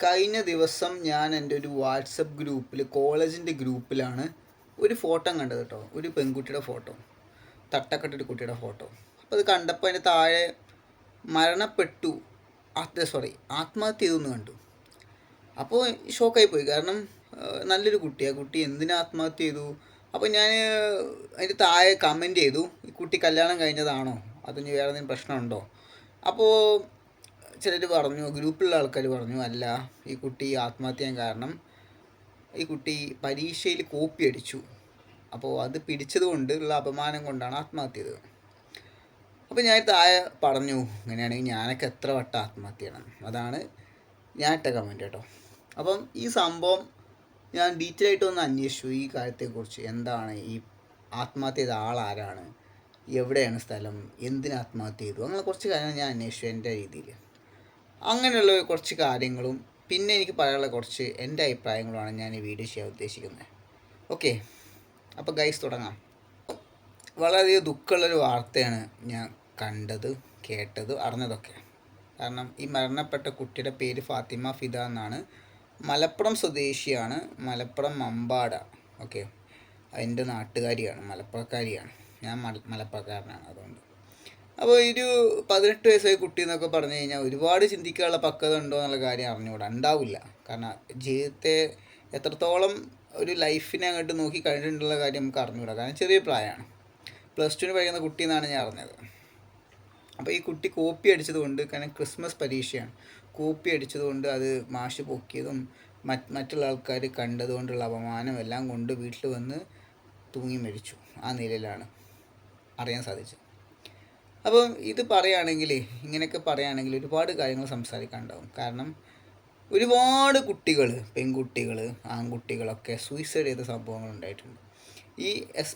കഴിഞ്ഞ ദിവസം ഞാൻ എൻ്റെ ഒരു വാട്സപ്പ് ഗ്രൂപ്പിൽ കോളേജിൻ്റെ ഗ്രൂപ്പിലാണ് ഒരു ഫോട്ടോ കണ്ടത് കേട്ടോ. ഒരു പെൺകുട്ടിയുടെ ഫോട്ടോ, തട്ടക്കെട്ടൊരു കുട്ടിയുടെ ഫോട്ടോ. അപ്പോൾ അത് കണ്ടപ്പോൾ അതിൻ്റെ താഴെ മരണപ്പെട്ടു, ആത്മഹത്യ ചെയ്തെന്ന് കണ്ടു. അപ്പോൾ ഷോക്കായി പോയി. കാരണം നല്ലൊരു കുട്ടി, ആ കുട്ടി എന്തിനാ ആത്മഹത്യ ചെയ്തു. അപ്പോൾ ഞാൻ അതിൻ്റെ താഴെ കമൻറ്റ് ചെയ്തു, ഈ കുട്ടി കല്യാണം കഴിഞ്ഞതാണോ, അതിന് വേറെ എന്തെങ്കിലും പ്രശ്നമുണ്ടോ. അപ്പോൾ ചിലർ പറഞ്ഞു, ഗ്രൂപ്പിലുള്ള ആൾക്കാർ പറഞ്ഞു, അല്ല, ഈ കുട്ടി ആത്മഹത്യ ചെയ്യാൻ കാരണം ഈ കുട്ടി പരീക്ഷയിൽ കോപ്പി അടിച്ചു, അപ്പോൾ അത് പിടിച്ചത് കൊണ്ടുള്ള അപമാനം കൊണ്ടാണ് ആത്മഹത്യ ചെയ്തത്. അപ്പോൾ ഞാൻ താഴെ പറഞ്ഞു, അങ്ങനെയാണെങ്കിൽ ഞാനൊക്കെ എത്ര വട്ടം ആത്മഹത്യ ചെയ്യണം. അതാണ് ഞാൻ ഇട്ട കമൻറ്റ് കേട്ടോ. അപ്പം ഈ സംഭവം ഞാൻ ഡീറ്റെയിൽ ആയിട്ടൊന്ന് അന്വേഷിച്ചു, ഈ കാര്യത്തെക്കുറിച്ച്. എന്താണ് ഈ ആത്മഹത്യ ചെയ്ത ആളാരാണ്, എവിടെയാണ് സ്ഥലം, എന്തിന് ആത്മഹത്യ ചെയ്തു, അങ്ങനെ കുറച്ച് കാര്യങ്ങൾ ഞാൻ അന്വേഷിച്ചു എൻ്റെ രീതിയിൽ. അങ്ങനെയുള്ള കുറച്ച് കാര്യങ്ങളും പിന്നെ എനിക്ക് പറയാനുള്ള കുറച്ച് എൻ്റെ അഭിപ്രായങ്ങളുമാണ് ഞാൻ ഈ വീഡിയോ ചെയ്യാൻ ഉദ്ദേശിക്കുന്നത്. ഓക്കെ, അപ്പോൾ ഗൈസ് തുടങ്ങാം. വളരെയധികം ദുഃഖമുള്ളൊരു വാർത്തയാണ് ഞാൻ കണ്ടത്, കേട്ടത്, അറിഞ്ഞതൊക്കെ. കാരണം ഈ മരണപ്പെട്ട കുട്ടിയുടെ പേര് ഫാത്തിമ ഫിദ എന്നാണ്. മലപ്പുറം സ്വദേശിയാണ്, മലപ്പുറം മമ്പാട. ഓക്കെ, എൻ്റെ നാട്ടുകാരിയാണ്, മലപ്പുറക്കാരിയാണ്. ഞാൻ മലപ്പുറക്കാരനാണ്. അതുകൊണ്ട് അപ്പോൾ ഒരു 18 വയസ്സായ കുട്ടി എന്നൊക്കെ പറഞ്ഞു കഴിഞ്ഞാൽ ഒരുപാട് ചിന്തിക്കാനുള്ള പക്വത ഉണ്ടോ എന്നുള്ള കാര്യം അറിഞ്ഞുകൂടാ, ഉണ്ടാവില്ല. കാരണം ജീവിതത്തെ എത്രത്തോളം ഒരു ലൈഫിനെ അങ്ങോട്ട് നോക്കി കഴിഞ്ഞിട്ടുള്ള കാര്യം നമുക്ക് അറിഞ്ഞുകൂടാ. കാരണം ചെറിയ പ്രായമാണ്, +2 പഠിക്കുന്ന കുട്ടി എന്നാണ് ഞാൻ അറിഞ്ഞത്. അപ്പോൾ ഈ കുട്ടി കോപ്പി അടിച്ചത് കൊണ്ട്, കാരണം ക്രിസ്മസ് പരീക്ഷയാണ്, കോപ്പി അടിച്ചത് കൊണ്ട് അത് മാഷ് പൊക്കിയതും മറ്റുള്ള ആൾക്കാർ കണ്ടതുകൊണ്ടുള്ള അപമാനം എല്ലാം കൊണ്ട് വീട്ടിൽ വന്ന് തൂങ്ങി മരിച്ചു. ആ നിലയിലാണ് അറിയാൻ സാധിച്ചത്. അപ്പം ഇത് പറയുകയാണെങ്കിൽ, ഇങ്ങനെയൊക്കെ പറയുകയാണെങ്കിൽ ഒരുപാട് കാര്യങ്ങൾ സംസാരിക്കാനുണ്ടാവും. കാരണം ഒരുപാട് കുട്ടികൾ, പെൺകുട്ടികൾ, ആൺകുട്ടികളൊക്കെ സൂയിസൈഡ് ചെയ്ത സംഭവങ്ങൾ ഉണ്ടായിട്ടുണ്ട്. ഈ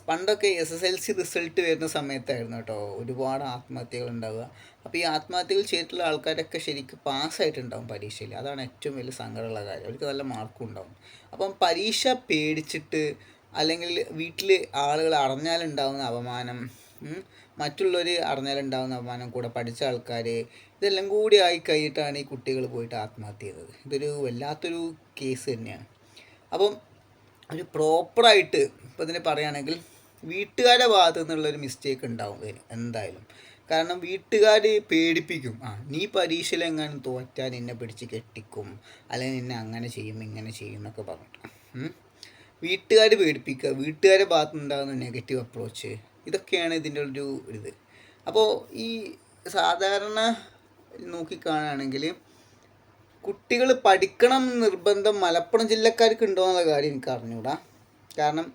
പണ്ടൊക്കെ SSLC റിസൾട്ട് വരുന്ന സമയത്തായിരുന്നു കേട്ടോ ഒരുപാട് ആത്മഹത്യകൾ ഉണ്ടാവുക. അപ്പോൾ ഈ ആത്മഹത്യകൾ ചെയ്തിട്ടുള്ള ആൾക്കാരൊക്കെ ശരിക്കും പാസ്സായിട്ടുണ്ടാവും പരീക്ഷയിൽ. അതാണ് ഏറ്റവും വലിയ സങ്കടമുള്ള കാര്യം. അവർക്ക് നല്ല മാർക്കും ഉണ്ടാവും. അപ്പം പരീക്ഷ പേടിച്ചിട്ട്, അല്ലെങ്കിൽ വീട്ടിൽ ആളുകൾ അറിഞ്ഞാലുണ്ടാവുന്ന അപമാനം, മറ്റുള്ളവർ അറിഞ്ഞാലുണ്ടാകുന്ന അപമാനം, കൂടെ പഠിച്ച ആൾക്കാർ, ഇതെല്ലാം കൂടി ആയി കഴിഞ്ഞിട്ടാണ് ഈ കുട്ടികൾ പോയിട്ട് ആത്മഹത്യ ചെയ്തത്. ഇതൊരു വല്ലാത്തൊരു കേസ് തന്നെയാണ്. അപ്പം ഒരു പ്രോപ്പറായിട്ട് ഇപ്പോൾ ഇതിനെ പറയുകയാണെങ്കിൽ വീട്ടുകാരുടെ ഭാഗത്തു നിന്നുള്ളൊരു മിസ്റ്റേക്ക് ഉണ്ടാവും ഇതിന് എന്തായാലും. കാരണം വീട്ടുകാർ പേടിപ്പിക്കും, നീ പരീക്ഷയിലെങ്ങാനും തോറ്റാൽ നിന്നെ പിടിച്ച് കെട്ടിക്കും, അല്ലെങ്കിൽ നിന്നെ അങ്ങനെ ചെയ്യും ഇങ്ങനെ ചെയ്യും എന്നൊക്കെ പറഞ്ഞിട്ട് വീട്ടുകാർ പേടിപ്പിക്കുക, വീട്ടുകാരുടെ ഭാഗത്തു നിന്നുണ്ടാകുന്ന നെഗറ്റീവ് അപ്രോച്ച്, ഇതൊക്കെയാണ് ഇതിൻ്റെ ഒരു ഇത്. അപ്പോൾ ഈ സാധാരണ നോക്കിക്കാണുകയാണെങ്കിൽ കുട്ടികൾ പഠിക്കണം നിർബന്ധം മലപ്പുറം ജില്ലക്കാർക്ക് ഉണ്ടോ എന്നുള്ള കാര്യം എനിക്ക് അറിഞ്ഞുകൂടാ. കാരണം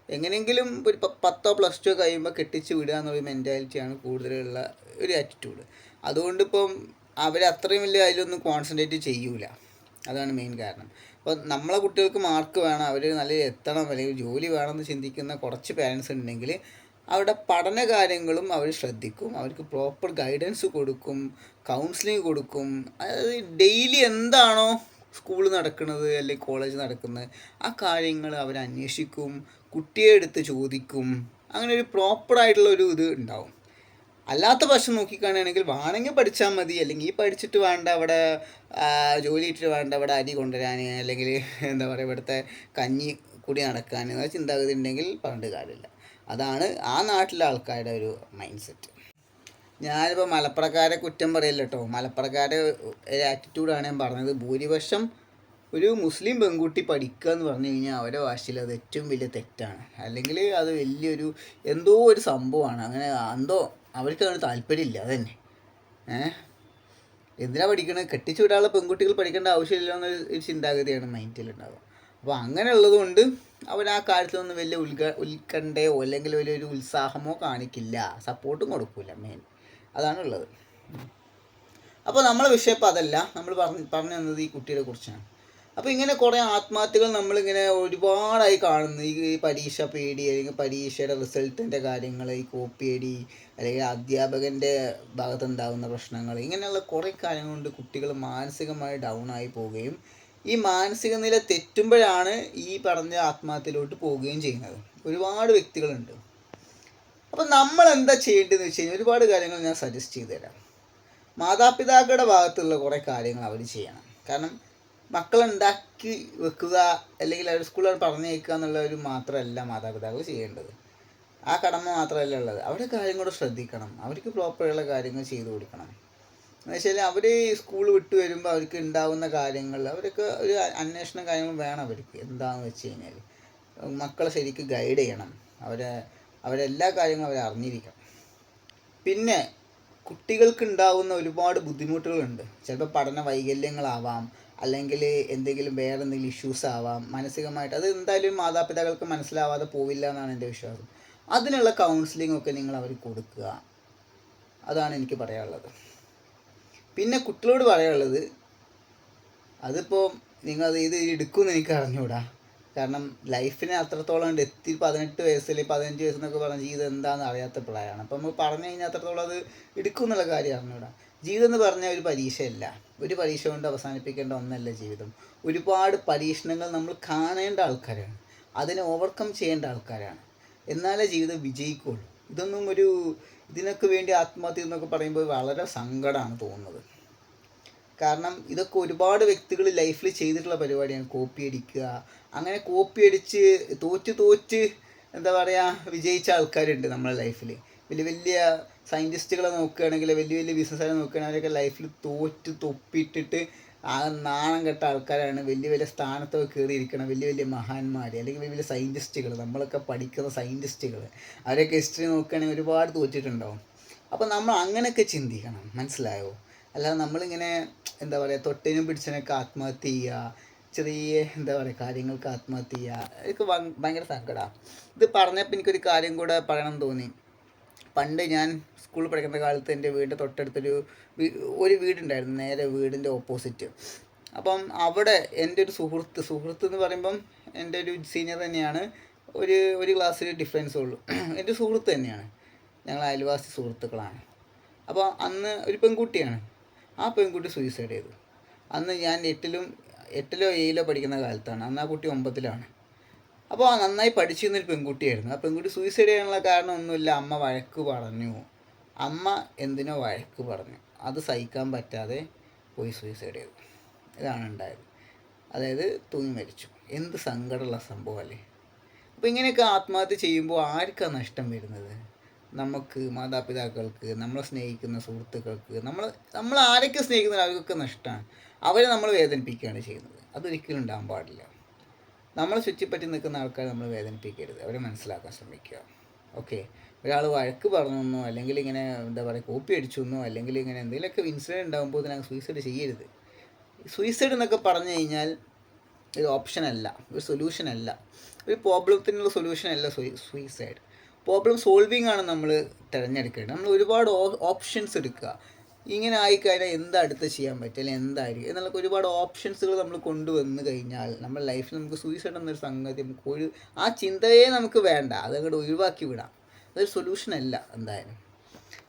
എങ്ങനെയെങ്കിലും ഒരു 10 +2 കഴിയുമ്പോൾ കെട്ടിച്ച് വിടുക എന്നൊരു മെൻറ്റാലിറ്റിയാണ് കൂടുതലുള്ള ഒരു ആറ്റിറ്റ്യൂഡ്. അതുകൊണ്ടിപ്പം അവരത്രയും വലിയ അതിലൊന്നും കോൺസെൻട്രേറ്റ് ചെയ്യൂല. അതാണ് മെയിൻ കാരണം. അപ്പോൾ നമ്മളെ കുട്ടികൾക്ക് മാർക്ക് വേണം, അവർ നല്ല എത്തണം, അല്ലെങ്കിൽ ജോലി വേണമെന്ന് ചിന്തിക്കുന്ന കുറച്ച് പേരൻസ് ഉണ്ടെങ്കിൽ അവരുടെ പഠന കാര്യങ്ങളും അവർ ശ്രദ്ധിക്കും, അവർക്ക് പ്രോപ്പർ ഗൈഡൻസ് കൊടുക്കും, കൗൺസിലിംഗ് കൊടുക്കും. അതായത് ഡെയിലി എന്താണോ സ്കൂൾ നടക്കുന്നത് അല്ലെങ്കിൽ കോളേജ് നടക്കുന്നത് ആ കാര്യങ്ങൾ അവർ അന്വേഷിക്കും, കുട്ടിയെ എടുത്ത് ചോദിക്കും. അങ്ങനെ ഒരു പ്രോപ്പറായിട്ടുള്ള ഒരു ഇത് ഉണ്ടാവും. അല്ലാത്ത പക്ഷം നോക്കിക്കാണുകയാണെങ്കിൽ വേണമെങ്കിൽ പഠിച്ചാൽ മതി, അല്ലെങ്കിൽ ഈ പഠിച്ചിട്ട് വേണ്ട അവിടെ ജോലി ഇട്ടിട്ട് വേണ്ട അവിടെ അരി കൊണ്ടുവരാൻ, അല്ലെങ്കിൽ എന്താ പറയുക ഇവിടുത്തെ കഞ്ഞി കൂടി നടക്കാൻ എന്ന ചിന്താഗതി ഉണ്ടെങ്കിൽ പറഞ്ഞിട്ട് കാര്യമില്ല. അതാണ് ആ നാട്ടിലെ ആൾക്കാരുടെ ഒരു മൈൻഡ് സെറ്റ്. ഞാനിപ്പോൾ മലപ്പുറക്കാരെ കുറ്റം പറയില്ല കേട്ടോ. മലപ്പുറക്കാരുടെ ഒരു ആറ്റിറ്റ്യൂഡാണ് ഞാൻ പറഞ്ഞത്. ഭൂരിപക്ഷം ഒരു മുസ്ലിം പെൺകുട്ടി പഠിക്കുക എന്ന് പറഞ്ഞു കഴിഞ്ഞാൽ അവരുടെ ഭാഷയിൽ അത് ഏറ്റവും വലിയ തെറ്റാണ്, അല്ലെങ്കിൽ അത് വലിയൊരു എന്തോ ഒരു സംഭവമാണ്. അങ്ങനെ എന്തോ അവർക്ക് അതിന് താല്പര്യമില്ല. അതന്നെ എന്തിനാണ് പഠിക്കണത്, കെട്ടിച്ചു വിടാനുള്ള പെൺകുട്ടികൾ പഠിക്കേണ്ട ആവശ്യമില്ല എന്നൊരു ചിന്താഗതിയാണ് മൈൻഡിലുണ്ടാവുക. അപ്പോൾ അങ്ങനെയുള്ളത് കൊണ്ട് അവർ ആ കാര്യത്തിലൊന്നും വലിയ ഉത്കണ്ഠയോ അല്ലെങ്കിൽ വലിയൊരു ഉത്സാഹമോ കാണിക്കില്ല, സപ്പോർട്ടും കൊടുക്കില്ല. മെയിൻ അതാണുള്ളത്. അപ്പോൾ നമ്മളെ വിഷയം ഇപ്പോൾ അതല്ല, നമ്മൾ പറഞ്ഞു തന്നത് ഈ കുട്ടിയെ കുറിച്ചാണ്. അപ്പോൾ ഇങ്ങനെ കുറേ ആത്മഹത്യകൾ നമ്മളിങ്ങനെ ഒരുപാടായി കാണുന്നു. ഈ പരീക്ഷ പേടി, അല്ലെങ്കിൽ പരീക്ഷയുടെ റിസൾട്ടിൻ്റെ കാര്യങ്ങൾ, ഈ കോപ്പിയടി, അല്ലെങ്കിൽ അധ്യാപകൻ്റെ ഭാഗത്തുണ്ടാകുന്ന പ്രശ്നങ്ങൾ, ഇങ്ങനെയുള്ള കുറേ കാര്യങ്ങൾ കൊണ്ട് കുട്ടികൾ മാനസികമായി ഡൗൺ ആയി പോവുകയും ഈ മാനസിക നില തെറ്റുമ്പോഴാണ് ഈ പറഞ്ഞ ആത്മഹത്യയിലോട്ട് പോവുകയും ചെയ്യുന്നത്. ഒരുപാട് വ്യക്തികളുണ്ട്. അപ്പം നമ്മൾ എന്താ ചെയ്യേണ്ടതെന്ന് വെച്ച് കഴിഞ്ഞാൽ ഒരുപാട് കാര്യങ്ങൾ ഞാൻ സജസ്റ്റ് ചെയ്തു തരാം. മാതാപിതാക്കളുടെ ഭാഗത്തുള്ള കുറേ കാര്യങ്ങൾ അവർ ചെയ്യണം. കാരണം മക്കളുണ്ടാക്കി വെക്കുക അല്ലെങ്കിൽ അവർ സ്കൂളിൽ പറഞ്ഞയക്കുക എന്നുള്ള ഒരു മാത്രമല്ല മാതാപിതാക്കൾ ചെയ്യേണ്ടത്. ആ കടമ മാത്രമല്ല ഉള്ളത്, അവരുടെ കാര്യം കൂടെ ശ്രദ്ധിക്കണം. അവർക്ക് പ്രോപ്പറുള്ള കാര്യങ്ങൾ ചെയ്തു കൊടുക്കണം. എന്ന് വെച്ചാൽ അവർ സ്കൂൾ വിട്ട് വരുമ്പോൾ അവർക്ക് ഉണ്ടാകുന്ന കാര്യങ്ങൾ അവർക്ക് ഒരു അന്വേഷണം കാര്യങ്ങൾ വേണം. അവർക്ക് എന്താണെന്ന് വെച്ച് കഴിഞ്ഞാൽ മക്കളെ ശരിക്കും ഗൈഡ് ചെയ്യണം. അവരെല്ലാ കാര്യങ്ങളും അവർ അറിഞ്ഞിരിക്കണം. പിന്നെ കുട്ടികൾക്ക് ഉണ്ടാകുന്ന ഒരുപാട് ബുദ്ധിമുട്ടുകളുണ്ട്. ചിലപ്പോൾ പഠന വൈകല്യങ്ങളാവാം, അല്ലെങ്കിൽ എന്തെങ്കിലും വേറെ എന്തെങ്കിലും ഇഷ്യൂസ് ആവാം മാനസികമായിട്ട്. അത് എന്തായാലും മാതാപിതാക്കൾക്ക് മനസ്സിലാവാതെ പോവില്ല എന്നാണ് എൻ്റെ വിശ്വാസം. അതിനുള്ള കൗൺസിലിംഗ് ഒക്കെ നിങ്ങൾ അവർ കൊടുക്കുക. അതാണ് എനിക്ക് പറയാനുള്ളത്. പിന്നെ കുട്ടികളോട് പറയാനുള്ളത്, അതിപ്പോൾ നിങ്ങൾ ഇത് എടുക്കുമെന്ന് എനിക്ക് അറിഞ്ഞുകൂടാ. കാരണം ലൈഫിനെ അത്രത്തോളം എത്തി 18 വയസ്സിൽ 15 വയസ്സെന്നൊക്കെ പറഞ്ഞ ജീവിതം എന്താണെന്ന് അറിയാത്ത പ്രായമാണ്. അപ്പോൾ നമ്മൾ പറഞ്ഞു കഴിഞ്ഞാൽ അത്രത്തോളം അത് എടുക്കും എന്നുള്ള കാര്യം അറിഞ്ഞുകൂടാ. ജീവിതം എന്ന് പറഞ്ഞാൽ ഒരു പരീക്ഷയല്ല. ഒരു പരീക്ഷ കൊണ്ട് അവസാനിപ്പിക്കേണ്ട ഒന്നല്ല ജീവിതം. ഒരുപാട് പരീക്ഷണങ്ങൾ നമ്മൾ കാണേണ്ട ആൾക്കാരാണ്, അതിനെ ഓവർകം ചെയ്യേണ്ട ആൾക്കാരാണ്. എന്നാലേ ജീവിതം വിജയിക്കുള്ളൂ. ഇതിനൊക്കെ വേണ്ടി ആത്മഹത്യ എന്നൊക്കെ പറയുമ്പോൾ വളരെ സങ്കടമാണ് തോന്നുന്നത്. കാരണം ഇതൊക്കെ ഒരുപാട് വ്യക്തികൾ ലൈഫിൽ ചെയ്തിട്ടുള്ള പരിപാടിയാണ്. കോപ്പി അടിക്കുക, അങ്ങനെ കോപ്പി അടിച്ച് തോറ്റ് എന്താ പറയുക വിജയിച്ച ആൾക്കാരുണ്ട് നമ്മുടെ ലൈഫിൽ. വലിയ വലിയ സയൻറ്റിസ്റ്റുകളെ നോക്കുകയാണെങ്കിൽ, വലിയ വലിയ ബിസിനസ്സുകാരെ നോക്കുകയാണെങ്കിൽ അവരൊക്കെ ലൈഫിൽ തൊപ്പിയിട്ടിട്ട് ആ നാണം കെട്ട ആൾക്കാരാണ് വലിയ വലിയ സ്ഥാനത്തൊക്കെ കയറിയിരിക്കണം. വലിയ വലിയ മഹാന്മാർ അല്ലെങ്കിൽ വലിയ വലിയ സയൻറ്റിസ്റ്റുകൾ, നമ്മളൊക്കെ പഠിക്കുന്ന സയൻറ്റിസ്റ്റുകൾ, അവരൊക്കെ ഹിസ്റ്ററി നോക്കുകയാണെങ്കിൽ ഒരുപാട് തോറ്റിട്ടുണ്ടാവും. അപ്പോൾ നമ്മൾ അങ്ങനെയൊക്കെ ചിന്തിക്കണം, മനസ്സിലായോ? അല്ലാതെ നമ്മളിങ്ങനെ എന്താ പറയുക തൊട്ടിനും പിടിച്ചതിനൊക്കെ ആത്മഹത്യ ചെയ്യുക, ചെറിയ എന്താ പറയുക കാര്യങ്ങൾക്ക് ആത്മഹത്യ ചെയ്യുക, എനിക്ക് ഭയങ്കര സങ്കടമാണ്. ഇത് പറഞ്ഞപ്പോൾ എനിക്കൊരു കാര്യം കൂടെ പറയണം തോന്നി. പണ്ട് ഞാൻ സ്കൂളിൽ പഠിക്കുന്ന കാലത്ത് എൻ്റെ വീടിൻ്റെ തൊട്ടടുത്തൊരു വീടുണ്ടായിരുന്നു, നേരെ വീടിൻ്റെ ഓപ്പോസിറ്റ്. അപ്പം അവിടെ എൻ്റെ ഒരു സുഹൃത്ത് എന്ന് പറയുമ്പം എൻ്റെ ഒരു സീനിയർ തന്നെയാണ്. ഒരു ക്ലാസ്സിൽ ഡിഫറൻസേ ഉള്ളൂ. എൻ്റെ സുഹൃത്ത് തന്നെയാണ്, ഞങ്ങൾ അയൽവാസി സുഹൃത്തുക്കളാണ്. അപ്പോൾ അന്ന് ഒരു പെൺകുട്ടിയാണ്, ആ പെൺകുട്ടി സൂയിസൈഡ് ചെയ്തു. അന്ന് ഞാൻ 8ലോ 7ലോ പഠിക്കുന്ന കാലത്താണ്. അന്ന് ആ കുട്ടി 9ലാണ്. അപ്പോൾ നന്നായി പഠിച്ചിരുന്നൊരു പെൺകുട്ടിയായിരുന്നു. ആ പെൺകുട്ടി സൂയിസൈഡ് ചെയ്യാനുള്ള കാരണം ഒന്നുമില്ല, അമ്മ വഴക്ക് പറഞ്ഞു. അമ്മ എന്തിനോ വഴക്ക് പറഞ്ഞു, അത് സഹിക്കാൻ പറ്റാതെ പോയി സൂയിസൈഡ് ചെയ്തു. ഇതാണ് ഉണ്ടായത്. അതായത് തൂങ്ങി മരിച്ചു. എന്ത് സങ്കടമുള്ള സംഭവമല്ലേ. അപ്പോൾ ഇങ്ങനെയൊക്കെ ആത്മഹത്യ ചെയ്യുമ്പോൾ ആർക്കാണ് നഷ്ടം വരുന്നത്? നമുക്ക്, മാതാപിതാക്കൾക്ക്, നമ്മളെ സ്നേഹിക്കുന്ന സുഹൃത്തുക്കൾക്ക്, നമ്മൾ ആരൊക്കെ സ്നേഹിക്കുന്നത് അവർക്കൊക്കെ നഷ്ടമാണ്. അവരെ നമ്മൾ വേദനിപ്പിക്കുകയാണ് ചെയ്യുന്നത്. അതൊരിക്കലും ഉണ്ടാകാൻ പാടില്ല. നമ്മളെ ചുറ്റിപ്പറ്റി നിൽക്കുന്ന ആൾക്കാരെ നമ്മൾ വേദനിപ്പിക്കരുത്, അവരെ മനസ്സിലാക്കാൻ ശ്രമിക്കുക. ഓക്കെ, ഒരാൾ വഴക്ക് പറഞ്ഞെന്നോ അല്ലെങ്കിൽ ഇങ്ങനെ എന്താ പറയുക കോപ്പി അടിച്ചെന്നോ അല്ലെങ്കിൽ ഇങ്ങനെ എന്തെങ്കിലുമൊക്കെ ഇൻസിഡൻറ്റ് ഉണ്ടാകുമ്പോൾ ഇതിനകത്ത് സൂയിസൈഡ് ചെയ്യരുത്. സൂയിസൈഡ് എന്നൊക്കെ പറഞ്ഞു കഴിഞ്ഞാൽ ഒരു ഓപ്ഷനല്ല, ഒരു സൊല്യൂഷനല്ല, ഒരു പ്രോബ്ലത്തിനുള്ള സൊല്യൂഷനല്ല സൂയിസൈഡ്. പ്രോബ്ലം സോൾവിങ് ആണ് നമ്മൾ തിരഞ്ഞെടുക്കേണ്ടത്. നമ്മൾ ഒരുപാട് ഓപ്ഷൻസ് എടുക്കുക. ഇങ്ങനെ ആയിക്കഴിഞ്ഞാൽ എന്താ അടുത്ത് ചെയ്യാൻ പറ്റുക, അല്ലെങ്കിൽ എന്തായിരിക്കും എന്നുള്ള ഒരുപാട് ഓപ്ഷൻസുകൾ നമ്മൾ കൊണ്ടുവന്ന് കഴിഞ്ഞാൽ നമ്മുടെ ലൈഫിൽ നമുക്ക് സൂയിസൈഡ് എന്നൊരു സംഗതി ആ ചിന്തയെ നമുക്ക് വേണ്ട, അതങ്ങോട്ട് ഒഴിവാക്കി വിടാം. അതൊരു സൊല്യൂഷനല്ല എന്തായാലും.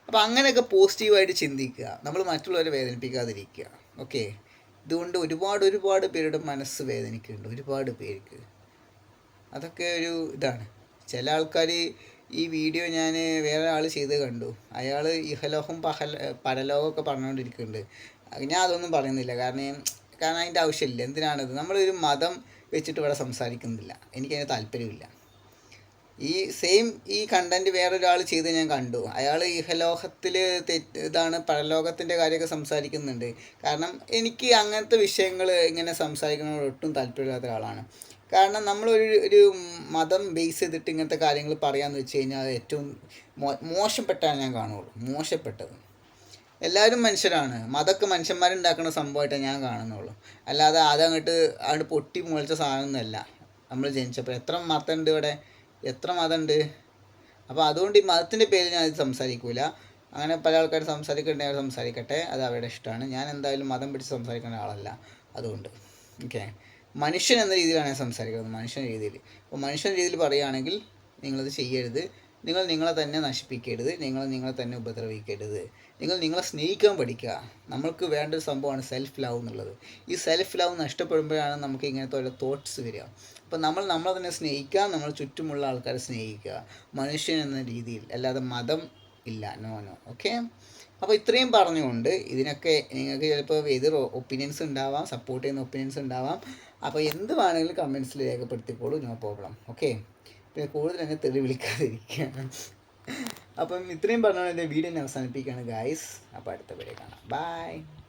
അപ്പോൾ അങ്ങനെയൊക്കെ പോസിറ്റീവായിട്ട് ചിന്തിക്കുക, നമ്മൾ മറ്റുള്ളവരെ വേദനിപ്പിക്കാതിരിക്കുക. ഓക്കെ, ഇതുകൊണ്ട് ഒരുപാട് പേരുടെ മനസ്സ് വേദനിക്കുന്നുണ്ട്, ഒരുപാട് പേർക്ക്. അതൊക്കെ ഒരു ഇതാണ്. ചില ആൾക്കാർ ഈ വീഡിയോ ഞാൻ വേറെ ആൾ ചെയ്ത് കണ്ടു. അയാൾ ഇഹലോകം പരലോകമൊക്കെ പറഞ്ഞുകൊണ്ടിരിക്കുന്നുണ്ട്. ഞാൻ അതൊന്നും പറയുന്നില്ല, കാരണം അതിൻ്റെ ആവശ്യമില്ല. എന്തിനാണിത്? നമ്മളൊരു മതം വെച്ചിട്ട് ഇവിടെ സംസാരിക്കുന്നില്ല, എനിക്കതിന് താല്പര്യമില്ല. ഈ കണ്ടൻറ്റ് വേറൊരാൾ ചെയ്ത് ഞാൻ കണ്ടു. അയാൾ ഇഹലോകത്തിൽ ഇതാണ് പരലോകത്തിൻ്റെ കാര്യമൊക്കെ സംസാരിക്കുന്നുണ്ട്. കാരണം എനിക്ക് അങ്ങനത്തെ വിഷയങ്ങൾ ഇങ്ങനെ സംസാരിക്കുന്നതിനോട് ഒട്ടും താല്പര്യമില്ലാത്ത ഒരാളാണ്. കാരണം ഒരു മതം ബേസ് ചെയ്തിട്ട് ഇങ്ങനത്തെ കാര്യങ്ങൾ പറയാമെന്ന് വെച്ച് കഴിഞ്ഞാൽ അത് ഏറ്റവും മോശപ്പെട്ടാണ് ഞാൻ കാണുള്ളൂ. മോശപ്പെട്ടത്. എല്ലാവരും മനുഷ്യരാണ്, മതമൊക്കെ മനുഷ്യന്മാരുണ്ടാക്കുന്ന സംഭവമായിട്ടേ ഞാൻ കാണുന്നുള്ളൂ. അല്ലാതെ അങ്ങോട്ട് പൊട്ടി മുളച്ച സാധനമൊന്നുമല്ല. നമ്മൾ ജനിച്ചപ്പോൾ എത്ര മതമുണ്ട് ഇവിടെ, എത്ര മതമുണ്ട്. അപ്പോൾ അതുകൊണ്ട് ഈ മതത്തിൻ്റെ പേരിൽ ഞാൻ ഇത് സംസാരിക്കില്ല. അങ്ങനെ പല ആൾക്കാരും സംസാരിക്കണ്ടെങ്കിൽ സംസാരിക്കട്ടെ, അത് അവരുടെ ഇഷ്ടമാണ്. ഞാൻ എന്തായാലും മതം പിടിച്ച് സംസാരിക്കുന്ന ആളല്ല. അതുകൊണ്ട് ഓക്കെ, മനുഷ്യൻ എന്ന രീതിയിലാണ് ഞാൻ സംസാരിക്കുന്നത്, മനുഷ്യൻ രീതിയിൽ. അപ്പോൾ മനുഷ്യൻ രീതിയിൽ പറയുകയാണെങ്കിൽ നിങ്ങളത് ചെയ്യരുത്. നിങ്ങൾ നിങ്ങളെ തന്നെ നശിപ്പിക്കരുത്, നിങ്ങളെ തന്നെ ഉപദ്രവിക്കരുത്. നിങ്ങളെ സ്നേഹിക്കാൻ പഠിക്കുക. നമ്മൾക്ക് വേണ്ട ഒരു സംഭവമാണ് സെൽഫ് ലവ് എന്നുള്ളത്. ഈ സെൽഫ് ലവ് നഷ്ടപ്പെടുമ്പോഴാണ് നമുക്ക് ഇങ്ങനത്തെ ഓരോ തോട്ട്സ് വരിക. അപ്പോൾ നമ്മളെ തന്നെ സ്നേഹിക്കുക, നമ്മൾ ചുറ്റുമുള്ള ആൾക്കാരെ സ്നേഹിക്കുക, മനുഷ്യൻ എന്ന രീതിയിൽ, അല്ലാതെ മതം ഇല്ല. നോ. ഓക്കെ, അപ്പോൾ ഇത്രയും പറഞ്ഞുകൊണ്ട് ഇതിനൊക്കെ നിങ്ങൾക്ക് ചിലപ്പോൾ എതിർ ഒപ്പീനിയൻസ് ഉണ്ടാവാം, സപ്പോർട്ട് ചെയ്യുന്ന ഒപ്പീനിയൻസ് ഉണ്ടാവാം. അപ്പോൾ എന്ത് വേണമെങ്കിലും കമൻസിൽ രേഖപ്പെടുത്തിക്കോളൂ, നോ പ്രോബ്ലം. ഓക്കെ, പിന്നെ കൂടുതൽ എന്നെ തെറി വിളിക്കാതിരിക്കുകയാണ്. അപ്പം ഇത്രയും പറഞ്ഞുകൊണ്ട് എൻ്റെ വീഡിയോ അവസാനിപ്പിക്കുകയാണ് ഗായ്സ്. അപ്പോൾ അടുത്ത വീഡിയോ കാണാം. ബൈ.